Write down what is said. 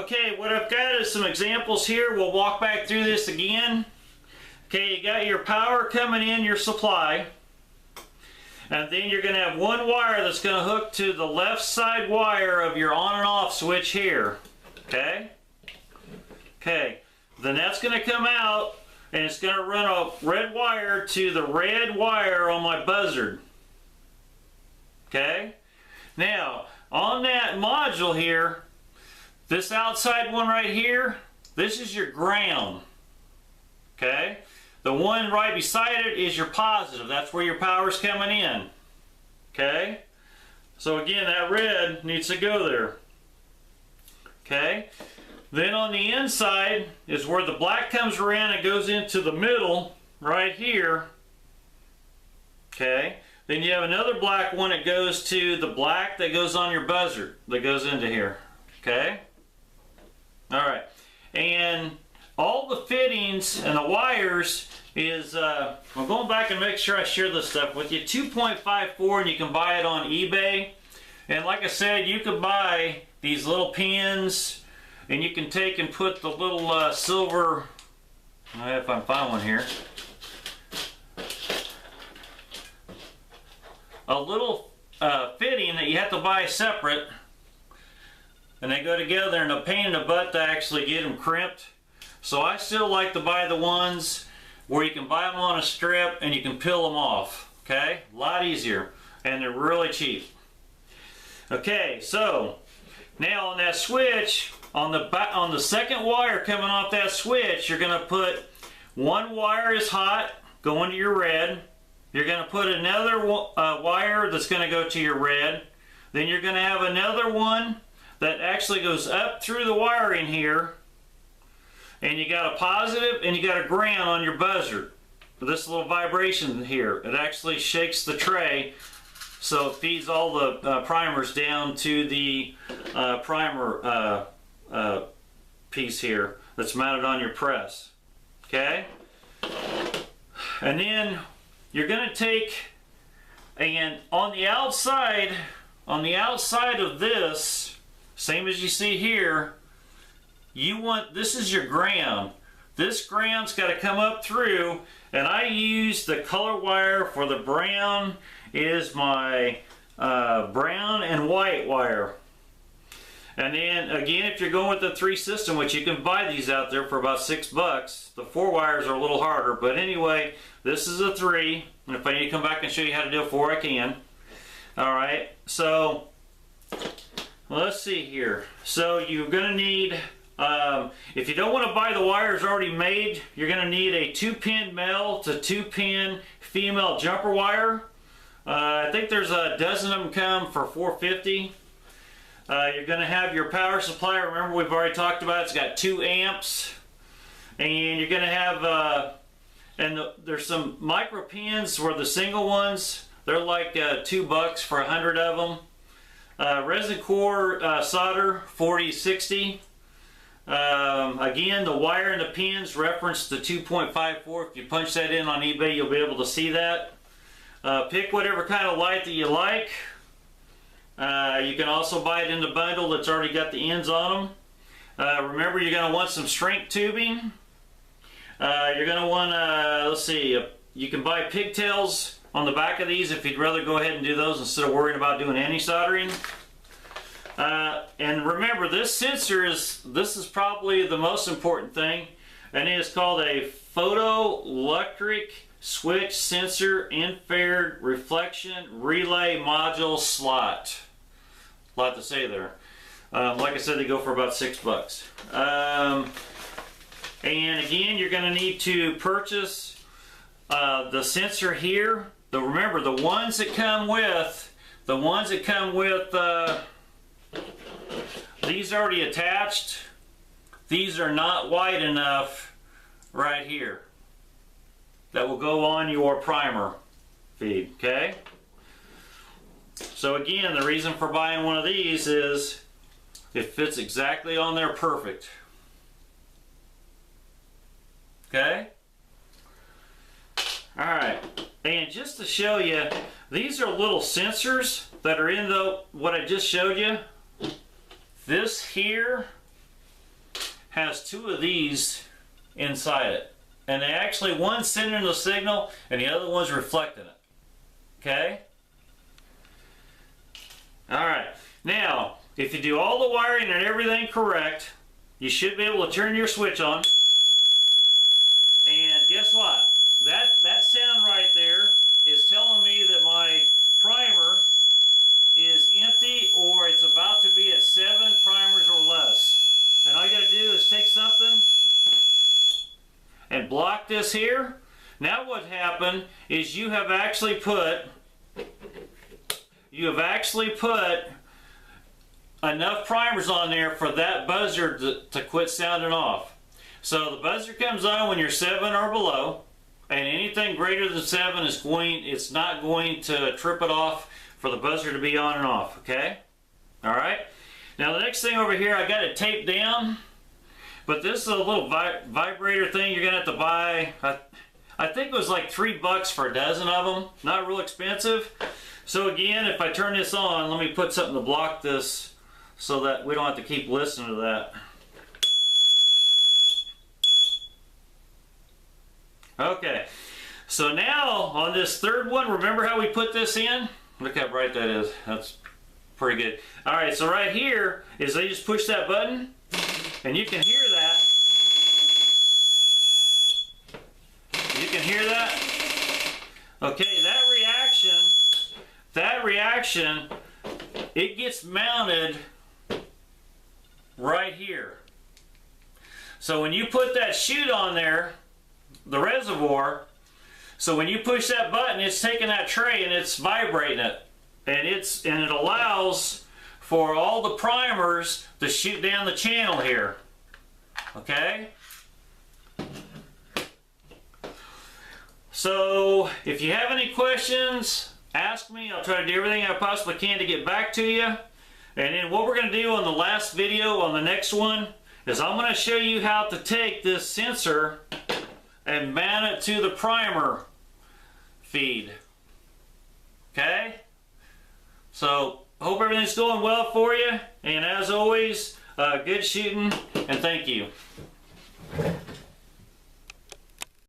Okay, what I've got is some examples here. We'll walk back through this again. Okay, you got your power coming in, your supply. And then you're going to have one wire that's going to hook to the left side wire of your on and off switch here. Okay? Okay, then that's going to come out and it's going to run a red wire to the red wire on my buzzard. Okay? Now, on that module here, this outside one right here, this is your ground. Okay? The one right beside it is your positive. That's where your power is coming in. Okay? So again, that red needs to go there. Okay? Then on the inside is where the black comes around and goes into the middle right here. Okay? Then you have another black one that goes to the black that goes on your buzzard that goes into here. Okay? Alright. And all the fittings and the wires is, I'm going back and make sure I share this stuff with you. 2.54, and you can buy it on eBay. And like I said, you can buy these little pins, and you can take and put the little silver, if I can find one here, a little fitting that you have to buy separate, and they go together, and a pain in the butt to actually get them crimped. So I still like to buy the ones where you can buy them on a strip and you can peel them off. Okay, a lot easier, and they're really cheap. Okay, so now on that switch, on the second wire coming off that switch, you're going to put one wire is hot going to your red. You're going to put another wire that's going to go to your red. Then you're going to have another one that actually goes up through the wiring here. And you got a positive and you got a ground on your buzzer. This little vibration here, it actually shakes the tray, so it feeds all the primers down to the primer piece here that's mounted on your press. Okay? And then you're going to take, and on the outside of this, same as you see here, you want, this is your ground. This ground's got to come up through, and I use the color wire for the brown is my brown and white wire. And then again, if you're going with the 3 system, which you can buy these out there for about $6, the 4 wires are a little harder. But anyway, this is a 3, and if I need to come back and show you how to do a 4, I can. Alright, so let's see here. So you're going to need, if you don't want to buy the wires already made, you're going to need a 2-pin male to 2-pin female jumper wire. I think there's a dozen of them come for $4.50. You're going to have your power supply. Remember, we've already talked about it. It's got 2 amps. And you're going to have, there's some micro pins where the single ones, they're like $2 for 100 of them. Resin core solder, 40-60. Again, the wire and the pins reference the 2.54. If you punch that in on eBay, you'll be able to see that. Pick whatever kind of light that you like. You can also buy it in the bundle that's already got the ends on them. Remember, you're going to want some shrink tubing. You're going to want, let's see, you can buy pigtails on the back of these if you'd rather go ahead and do those instead of worrying about doing any soldering. And remember, this sensor this is probably the most important thing, and it is called a photoelectric switch sensor infrared reflection relay module slot. A lot to say there. Like I said, they go for about $6. And again, you're going to need to purchase the sensor here. Remember, the ones that come with these already attached, these are not wide enough right here. That will go on your primer feed, okay? So again, the reason for buying one of these is it fits exactly on there perfect. Okay? Alright, and just to show you, these are little sensors that are in what I just showed you. This here has two of these inside it. And they actually, one's sending the signal and the other one's reflecting it. Okay? Alright, now, if you do all the wiring and everything correct, you should be able to turn your switch on. And guess what? That sound right there is telling me that my primer is empty, or it's about to be at 7 primers or less. And all you gotta do is take something and block this here. Now what happened is you have actually put enough primers on there for that buzzer to quit sounding off. So the buzzer comes on when you're 7 or below, and anything greater than 7 it's not going to trip it off for the buzzer to be on and off, okay? Alright, now the next thing over here, I got it taped down, but this is a little vibrator thing you're gonna have to buy. I think it was like $3 for a dozen of them, not real expensive. So again, if I turn this on, let me put something to block this so that we don't have to keep listening to that. Okay, so now on this third one, remember how we put this in? Look how bright that is. That's pretty good. Alright, so right here is they just push that button and you can hear that. You can hear that? Okay, that reaction, it gets mounted right here. So when you put that chute on there, the reservoir, so when you push that button, it's taking that tray and it's vibrating it, and it allows for all the primers to shoot down the channel here. Okay? So if you have any questions, ask me. I'll try to do everything I possibly can to get back to you. And then what we're going to do on the last video, on the next one, is I'm going to show you how to take this sensor and mount it to the primer feed. Okay? So, hope everything's going well for you. And as always, good shooting, and thank you.